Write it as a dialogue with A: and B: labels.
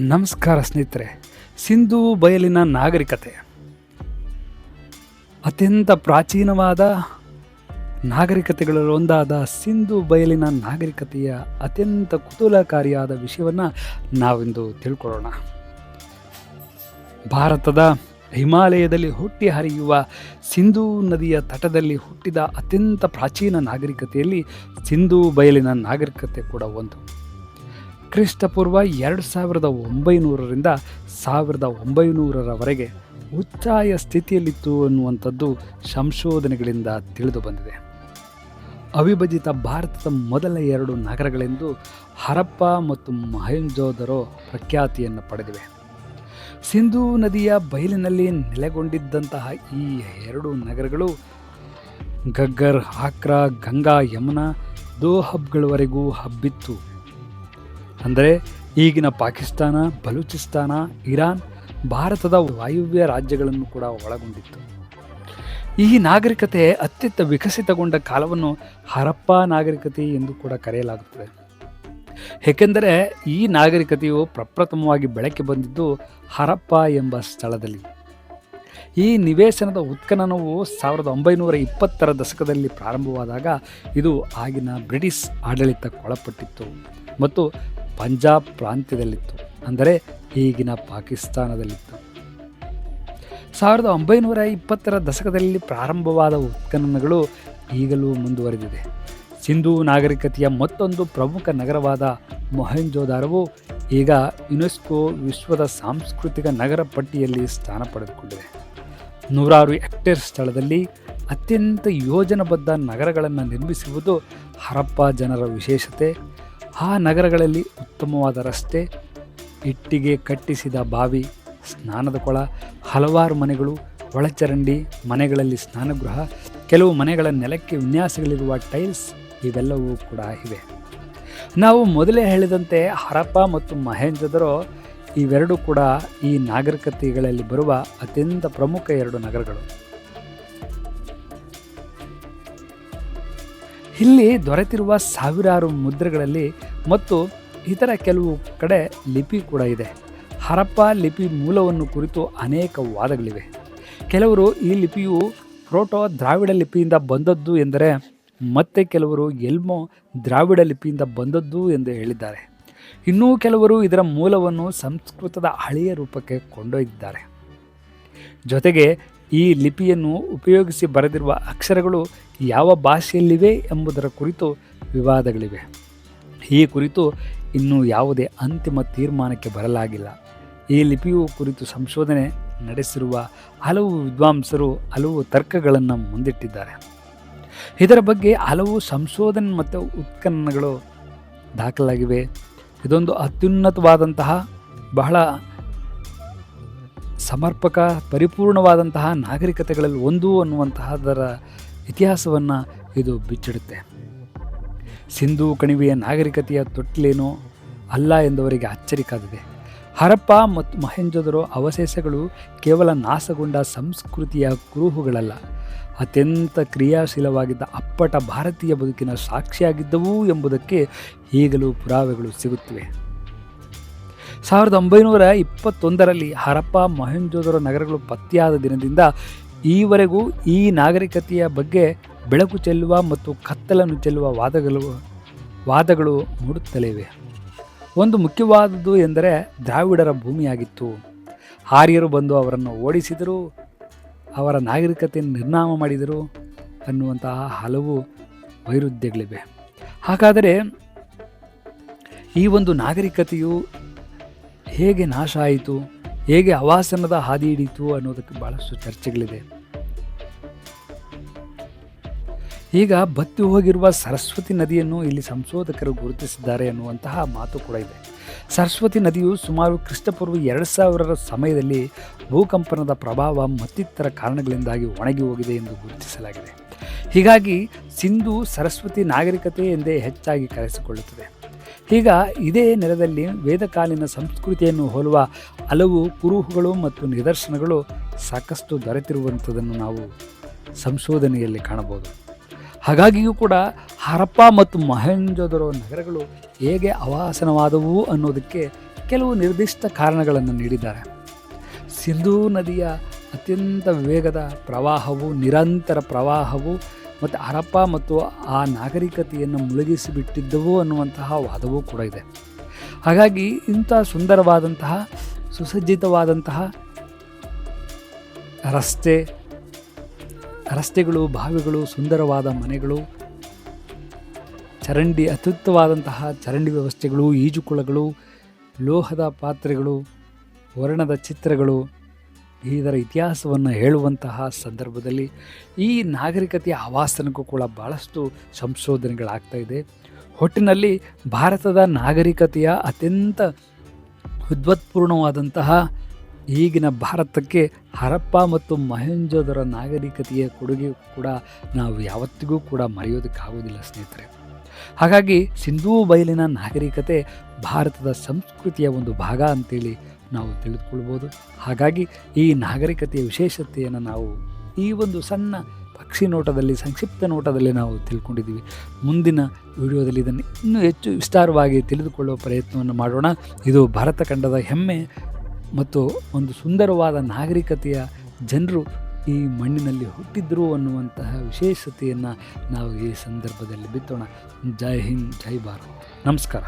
A: ನಮಸ್ಕಾರ ಸ್ನೇಹಿತರೆ. ಸಿಂಧೂ ಬಯಲಿನ ನಾಗರಿಕತೆ ಅತ್ಯಂತ ಪ್ರಾಚೀನವಾದ ನಾಗರಿಕತೆಗಳಲ್ಲಿ ಒಂದಾದ ಸಿಂಧೂ ಬಯಲಿನ ನಾಗರಿಕತೆಯ ಅತ್ಯಂತ ಕುತೂಹಲಕಾರಿಯಾದ ವಿಷಯವನ್ನು ನಾವಿಂದು ತಿಳ್ಕೊಳ್ಳೋಣ. ಭಾರತದ ಹಿಮಾಲಯದಲ್ಲಿ ಹುಟ್ಟಿ ಹರಿಯುವ ಸಿಂಧೂ ನದಿಯ ತಟದಲ್ಲಿ ಹುಟ್ಟಿದ ಅತ್ಯಂತ ಪ್ರಾಚೀನ ನಾಗರಿಕತೆಯಲ್ಲಿ ಸಿಂಧೂ ಬಯಲಿನ ನಾಗರಿಕತೆ ಕೂಡ ಒಂದು. ಕ್ರಿಸ್ತಪೂರ್ವ 2900ರಿಂದ 1900ರವರೆಗೆ ಉಚ್ಚಾಯ ಸ್ಥಿತಿಯಲ್ಲಿತ್ತು ಅನ್ನುವಂಥದ್ದು ಸಂಶೋಧನೆಗಳಿಂದ ತಿಳಿದು ಬಂದಿದೆ. ಅವಿಭಜಿತ ಭಾರತದ ಮೊದಲ 2 ನಗರಗಳೆಂದು ಹರಪ್ಪ ಮತ್ತು ಮೊಹೆಂಜೊದರೋ ಪ್ರಖ್ಯಾತಿಯನ್ನು ಪಡೆದಿವೆ. ಸಿಂಧೂ ನದಿಯ ಬಯಲಿನಲ್ಲಿ ನೆಲೆಗೊಂಡಿದ್ದಂತಹ ಈ 2 ನಗರಗಳು ಗಗ್ಗರ್, ಆಕ್ರಾ, ಗಂಗಾ, ಯಮುನಾ, ದೋಹಬ್ಗಳವರೆಗೂ ಹಬ್ಬಿತ್ತು. ಅಂದರೆ ಈಗಿನ ಪಾಕಿಸ್ತಾನ, ಬಲೂಚಿಸ್ತಾನ, ಇರಾನ್, ಭಾರತದ ವಾಯುವ್ಯ ರಾಜ್ಯಗಳನ್ನು ಕೂಡ ಒಳಗೊಂಡಿತ್ತು. ಈ ನಾಗರಿಕತೆ ಅತ್ಯಂತ ವಿಕಸಿತಗೊಂಡ ಕಾಲವನ್ನು ಹರಪ್ಪ ನಾಗರಿಕತೆ ಎಂದು ಕೂಡ ಕರೆಯಲಾಗುತ್ತದೆ. ಏಕೆಂದರೆ ಈ ನಾಗರಿಕತೆಯು ಪ್ರಪ್ರಥಮವಾಗಿ ಬೆಳಕಿಗೆ ಬಂದಿದ್ದು ಹರಪ್ಪ ಎಂಬ ಸ್ಥಳದಲ್ಲಿ. ಈ ನಿವೇಶನದ ಉತ್ಖನನವು 1920ರ ದಶಕದಲ್ಲಿ ಪ್ರಾರಂಭವಾದಾಗ ಇದು ಆಗಿನ ಬ್ರಿಟಿಷ್ ಆಡಳಿತಕ್ಕೊಳಪಟ್ಟಿತ್ತು ಮತ್ತು ಪಂಜಾಬ್ ಪ್ರಾಂತ್ಯದಲ್ಲಿತ್ತು, ಅಂದರೆ ಈಗಿನ ಪಾಕಿಸ್ತಾನದಲ್ಲಿತ್ತು. 1920ರ ದಶಕದಲ್ಲಿ ಪ್ರಾರಂಭವಾದ ಉತ್ಖನನಗಳು ಈಗಲೂ ಮುಂದುವರೆದಿದೆ. ಸಿಂಧೂ ನಾಗರಿಕತೆಯ ಮತ್ತೊಂದು ಪ್ರಮುಖ ನಗರವಾದ ಮೊಹೆಂಜೊದಾರವು ಈಗ ಯುನೆಸ್ಕೋ ವಿಶ್ವದ ಸಾಂಸ್ಕೃತಿಕ ನಗರ ಪಟ್ಟಿಯಲ್ಲಿ ಸ್ಥಾನ ಪಡೆದುಕೊಂಡಿದೆ. 100 ಹೆಕ್ಟೇರ್ ಸ್ಥಳದಲ್ಲಿ ಅತ್ಯಂತ ಯೋಜನಾಬದ್ಧ ನಗರಗಳನ್ನು ನಿರ್ಮಿಸುವುದು ಹರಪ್ಪ ಜನರ ವಿಶೇಷತೆ. ಆ ನಗರಗಳಲ್ಲಿ ಉತ್ತಮವಾದ ರಸ್ತೆ, ಇಟ್ಟಿಗೆ ಕಟ್ಟಿಸಿದ ಬಾವಿ, ಸ್ನಾನದ ಕೊಳ, ಹಲವಾರು ಮನೆಗಳು, ಒಳಚರಂಡಿ, ಮನೆಗಳಲ್ಲಿ ಸ್ನಾನಗೃಹ, ಕೆಲವು ಮನೆಗಳ ನೆಲಕ್ಕೆ ವಿನ್ಯಾಸಗಳಿರುವ ಟೈಲ್ಸ್ ಇವೆಲ್ಲವೂ ಕೂಡ ಇವೆ. ನಾವು ಮೊದಲೇ ಹೇಳಿದಂತೆ ಹರಪ್ಪ ಮತ್ತು ಮೊಹೆಂಜೊದರೋ ಇವೆರಡೂ ಕೂಡ ಈ ನಾಗರಿಕತೆಗಳಲ್ಲಿ ಬರುವ ಅತ್ಯಂತ ಪ್ರಮುಖ 2 ನಗರಗಳು. ಇಲ್ಲಿ ದೊರೆತಿರುವ ಸಾವಿರಾರು ಮುದ್ರೆಗಳಲ್ಲಿ ಮತ್ತು ಇತರ ಕೆಲವು ಕಡೆ ಲಿಪಿ ಕೂಡ ಇದೆ. ಹರಪ್ಪ ಲಿಪಿ ಮೂಲವನ್ನು ಕುರಿತು ಅನೇಕ ವಾದಗಳಿವೆ. ಕೆಲವರು ಈ ಲಿಪಿಯು ಪ್ರೋಟೋ ದ್ರಾವಿಡ ಲಿಪಿಯಿಂದ ಬಂದದ್ದು ಎಂದರೆ, ಮತ್ತೆ ಕೆಲವರು ಎಲ್ಮೋ ದ್ರಾವಿಡ ಲಿಪಿಯಿಂದ ಬಂದದ್ದು ಎಂದು ಹೇಳಿದ್ದಾರೆ. ಇನ್ನೂ ಕೆಲವರು ಇದರ ಮೂಲವನ್ನು ಸಂಸ್ಕೃತದ ಹಳೆಯ ರೂಪಕ್ಕೆ ಕೊಂಡೊಯ್ದಿದ್ದಾರೆ. ಜೊತೆಗೆ ಈ ಲಿಪಿಯನ್ನು ಉಪಯೋಗಿಸಿ ಬರೆದಿರುವ ಅಕ್ಷರಗಳು ಯಾವ ಭಾಷೆಯಲ್ಲಿವೆ ಎಂಬುದರ ಕುರಿತು ವಿವಾದಗಳಿವೆ. ಈ ಕುರಿತು ಇನ್ನೂ ಯಾವುದೇ ಅಂತಿಮ ತೀರ್ಮಾನಕ್ಕೆ ಬರಲಾಗಿಲ್ಲ. ಈ ಲಿಪಿಯು ಕುರಿತು ಸಂಶೋಧನೆ ನಡೆಸಿರುವ ಹಲವು ವಿದ್ವಾಂಸರು ಹಲವು ತರ್ಕಗಳನ್ನು ಮುಂದಿಟ್ಟಿದ್ದಾರೆ. ಇದರ ಬಗ್ಗೆ ಹಲವು ಸಂಶೋಧನೆ ಮತ್ತು ಉತ್ಖನನಗಳು ದಾಖಲಾಗಿವೆ. ಇದೊಂದು ಅತ್ಯುನ್ನತವಾದಂತಹ, ಬಹಳ ಸಮರ್ಪಕ, ಪರಿಪೂರ್ಣವಾದಂತಹ ನಾಗರಿಕತೆಗಳಲ್ಲಿ ಒಂದು ಅನ್ನುವಂತಹದರ ಇತಿಹಾಸವನ್ನು ಇದು ಬಿಚ್ಚಿಡುತ್ತೆ. ಸಿಂಧೂ ಕಣಿವೆಯ ನಾಗರಿಕತೆಯ ತೊಟ್ಟಿಲೇನೋ ಅಲ್ಲ ಎಂದವರಿಗೆ ಅಚ್ಚರಿ ಕಾದಿದೆ. ಹರಪ್ಪ ಮತ್ತು ಮೊಹೆಂಜೊದರೋ ಅವಶೇಷಗಳು ಕೇವಲ ನಾಶಗೊಂಡ ಸಂಸ್ಕೃತಿಯ ಕುರುಹುಗಳಲ್ಲ, ಅತ್ಯಂತ ಕ್ರಿಯಾಶೀಲವಾಗಿದ್ದ ಅಪ್ಪಟ ಭಾರತೀಯ ಬದುಕಿನ ಸಾಕ್ಷಿಯಾಗಿದ್ದವು ಎಂಬುದಕ್ಕೆ ಈಗಲೂ ಪುರಾವೆಗಳು ಸಿಗುತ್ತಿವೆ. 1921ರಲ್ಲಿ ಹರಪ್ಪ ಮೊಹೆಂಜೊದರೋ ನಗರಗಳು ಪತ್ತೆಯಾದ ದಿನದಿಂದ ಈವರೆಗೂ ಈ ನಾಗರಿಕತೆಯ ಬಗ್ಗೆ ಬೆಳಕು ಚೆಲ್ಲುವ ಮತ್ತು ಕತ್ತಲನ್ನು ಚೆಲ್ಲುವ ವಾದಗಳು ಮೂಡುತ್ತಲೇ ಇವೆ. ಒಂದು ಮುಖ್ಯವಾದುದು ಎಂದರೆ ದ್ರಾವಿಡರ ಭೂಮಿಯಾಗಿತ್ತು. ಆರ್ಯರು ಬಂದು ಅವರನ್ನು ಓಡಿಸಿದರು, ಅವರ ನಾಗರಿಕತೆಯನ್ನು ನಿರ್ನಾಮ ಮಾಡಿದರು ಅನ್ನುವಂತಹ ಹಲವು ವೈರುಧ್ಯಗಳಿವೆ. ಹಾಗಾದರೆ ಈ ಒಂದು ನಾಗರಿಕತೆಯು ಹೇಗೆ ನಾಶ ಆಯಿತು, ಹೇಗೆ ಅವಾಸನದ ಹಾದಿ ಹಿಡಿಯಿತು ಅನ್ನೋದಕ್ಕೆ ಭಾಳಷ್ಟು ಚರ್ಚೆಗಳಿದೆ. ಈಗ ಬತ್ತಿ ಹೋಗಿರುವ ಸರಸ್ವತಿ ನದಿಯನ್ನು ಇಲ್ಲಿ ಸಂಶೋಧಕರು ಗುರುತಿಸಿದ್ದಾರೆ ಅನ್ನುವಂತಹ ಮಾತು ಕೂಡ ಇದೆ. ಸರಸ್ವತಿ ನದಿಯು ಸುಮಾರು ಕ್ರಿಸ್ತಪೂರ್ವ 2000ರ ಸಮಯದಲ್ಲಿ ಭೂಕಂಪನದ ಪ್ರಭಾವ ಮತ್ತಿತರ ಕಾರಣಗಳಿಂದಾಗಿ ಒಣಗಿ ಹೋಗಿದೆ ಎಂದು ಗುರುತಿಸಲಾಗಿದೆ. ಹೀಗಾಗಿ ಸಿಂಧೂ ಸರಸ್ವತಿ ನಾಗರಿಕತೆ ಎಂದೇ ಹೆಚ್ಚಾಗಿ ಕರೆಸಿಕೊಳ್ಳುತ್ತದೆ. ಈಗ ಇದೇ ನೆಲದಲ್ಲಿ ವೇದಕಾಲೀನ ಸಂಸ್ಕೃತಿಯನ್ನು ಹೋಲುವ ಹಲವು ಕುರುಹುಗಳು ಮತ್ತು ನಿದರ್ಶನಗಳು ಸಾಕಷ್ಟು ದೊರೆತಿರುವಂಥದ್ದನ್ನು ನಾವು ಸಂಶೋಧನೆಯಲ್ಲಿ ಕಾಣಬಹುದು. ಹಾಗಾಗಿಯೂ ಕೂಡ ಹರಪ್ಪ ಮತ್ತು ಮೊಹೆಂಜೊದರೋ ನಗರಗಳು ಹೇಗೆ ಅವಾಸನವಾದವು ಅನ್ನೋದಕ್ಕೆ ಕೆಲವು ನಿರ್ದಿಷ್ಟ ಕಾರಣಗಳನ್ನು ನೀಡಿದ್ದಾರೆ. ಸಿಂಧೂ ನದಿಯ ಅತ್ಯಂತ ವೇಗದ ಪ್ರವಾಹವು, ನಿರಂತರ ಪ್ರವಾಹವು ಮತ್ತು ಹರಪ್ಪ ಮತ್ತು ಆ ನಾಗರಿಕತೆಯನ್ನು ಮುಳುಗಿಸಿಬಿಟ್ಟಿದ್ದವು ಅನ್ನುವಂತಹ ವಾದವೂ ಕೂಡ ಇದೆ. ಹಾಗಾಗಿ ಇಂಥ ಸುಂದರವಾದಂತಹ ಸುಸಜ್ಜಿತವಾದಂತಹ ರಸ್ತೆಗಳು, ಬಾವಿಗಳು, ಸುಂದರವಾದ ಮನೆಗಳು, ಅತ್ಯುತ್ತಮವಾದಂತಹ ಚರಂಡಿ ವ್ಯವಸ್ಥೆಗಳು, ಈಜುಕೊಳಗಳು, ಲೋಹದ ಪಾತ್ರೆಗಳು, ವರ್ಣದ ಚಿತ್ರಗಳು, ಇದರ ಇತಿಹಾಸವನ್ನು ಹೇಳುವಂತಹ ಸಂದರ್ಭದಲ್ಲಿ ಈ ನಾಗರಿಕತೆಯ ಆವಾಸನಕ್ಕೂ ಕೂಡ ಭಾಳಷ್ಟು ಸಂಶೋಧನೆಗಳಾಗ್ತಾಯಿದೆ. ಒಟ್ಟಿನಲ್ಲಿ ಭಾರತದ ನಾಗರಿಕತೆಯ ಅತ್ಯಂತ ವಿದ್ವತ್ಪೂರ್ಣವಾದಂತಹ ಈಗಿನ ಭಾರತಕ್ಕೆ ಹರಪ್ಪ ಮತ್ತು ಮೊಹೆಂಜೊದರ ನಾಗರಿಕತೆಯ ಕೊಡುಗೆ ಕೂಡ ನಾವು ಯಾವತ್ತಿಗೂ ಕೂಡ ಮರೆಯೋದಕ್ಕಾಗೋದಿಲ್ಲ ಸ್ನೇಹಿತರೆ. ಹಾಗಾಗಿ ಸಿಂಧೂ ಬಯಲಿನ ನಾಗರಿಕತೆ ಭಾರತದ ಸಂಸ್ಕೃತಿಯ ಒಂದು ಭಾಗ ಅಂತೇಳಿ ನಾವು ತಿಳಿದುಕೊಳ್ಬೋದು. ಹಾಗಾಗಿ ಈ ನಾಗರಿಕತೆಯ ವಿಶೇಷತೆಯನ್ನು ನಾವು ಈ ಒಂದು ಸಣ್ಣ ಪಕ್ಷಿ ನೋಟದಲ್ಲಿ, ಸಂಕ್ಷಿಪ್ತ ನೋಟದಲ್ಲಿ ನಾವು ತಿಳ್ಕೊಂಡಿದ್ದೀವಿ. ಮುಂದಿನ ವಿಡಿಯೋದಲ್ಲಿ ಇದನ್ನು ಇನ್ನೂ ಹೆಚ್ಚು ವಿಸ್ತಾರವಾಗಿ ತಿಳಿದುಕೊಳ್ಳುವ ಪ್ರಯತ್ನವನ್ನು ಮಾಡೋಣ. ಇದು ಭಾರತ ಖಂಡದ ಹೆಮ್ಮೆ ಮತ್ತು ಒಂದು ಸುಂದರವಾದ ನಾಗರಿಕತೆಯ ಜನರು ಈ ಮಣ್ಣಿನಲ್ಲಿ ಹುಟ್ಟಿದ್ರು ಅನ್ನುವಂತಹ ವಿಶೇಷತೆಯನ್ನು ನಾವು ಈ ಸಂದರ್ಭದಲ್ಲಿ ಬಿತ್ತೋಣ. ಜೈ ಹಿಂದ್, ಜೈ ಭಾರತ್, ನಮಸ್ಕಾರ.